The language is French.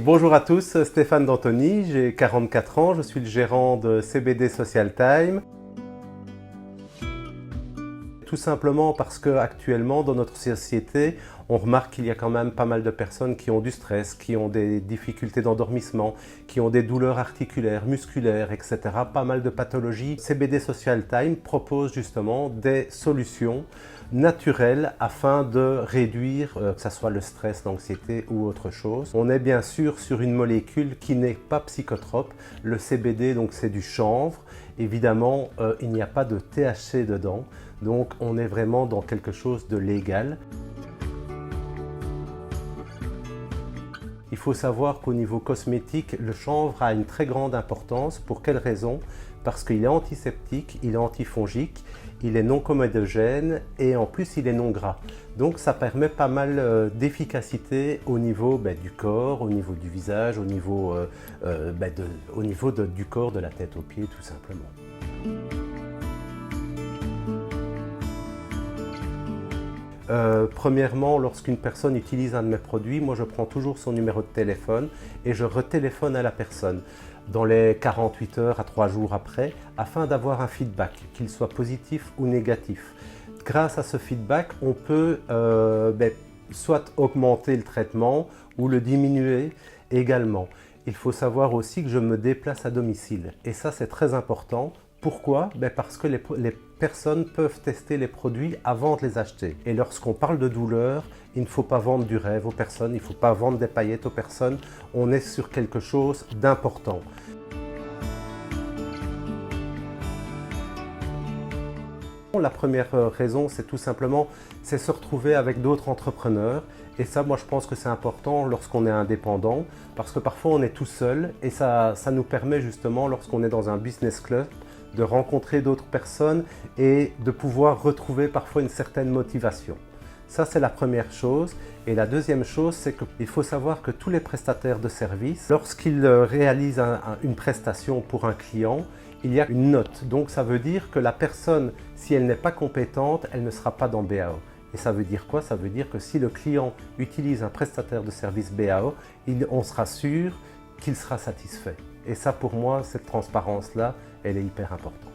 Bonjour à tous, Stéphane D'Antoni, j'ai 44 ans, je suis le gérant de CBD Social Time. Tout simplement parce qu'actuellement, dans notre société, on remarque qu'il y a quand même pas mal de personnes qui ont du stress, qui ont des difficultés d'endormissement, qui ont des douleurs articulaires, musculaires, etc. Pas mal de pathologies. CBD Social Time propose justement des solutions naturelles afin de réduire, que ce soit le stress, l'anxiété ou autre chose. On est bien sûr sur une molécule qui n'est pas psychotrope. Le CBD, donc c'est du chanvre. Évidemment, il n'y a pas de THC dedans. Donc on est vraiment dans quelque chose de légal. Il faut savoir qu'au niveau cosmétique, le chanvre a une très grande importance. Pour quelle raison? Parce qu'il est antiseptique, il est antifongique, il est non comédogène et en plus il est non gras. Donc ça permet pas mal d'efficacité au niveau du corps, au niveau du visage, au niveau, du corps, de la tête aux pieds tout simplement. Premièrement, lorsqu'une personne utilise un de mes produits, moi je prends toujours son numéro de téléphone et je retéléphone à la personne dans les 48 heures à 3 jours après afin d'avoir un feedback, qu'il soit positif ou négatif. Grâce à ce feedback, on peut soit augmenter le traitement ou le diminuer également. Il faut savoir aussi que je me déplace à domicile et ça c'est très important. Pourquoi? Parce que les personnes peuvent tester les produits avant de les acheter. Et lorsqu'on parle de douleur, il ne faut pas vendre du rêve aux personnes, il ne faut pas vendre des paillettes aux personnes. On est sur quelque chose d'important. La première raison, c'est tout simplement se retrouver avec d'autres entrepreneurs. Et ça, moi, je pense que c'est important lorsqu'on est indépendant, parce que parfois on est tout seul et ça nous permet justement, lorsqu'on est dans un business club, de rencontrer d'autres personnes et de pouvoir retrouver parfois une certaine motivation. Ça, c'est la première chose. Et la deuxième chose, c'est qu'il faut savoir que tous les prestataires de services, lorsqu'ils réalisent une prestation pour un client, il y a une note. Donc, ça veut dire que la personne, si elle n'est pas compétente, elle ne sera pas dans BAO. Et ça veut dire quoi? Ça veut dire que si le client utilise un prestataire de service BAO, on sera sûr qu'il sera satisfait. Et ça, pour moi, cette transparence-là, elle est hyper importante.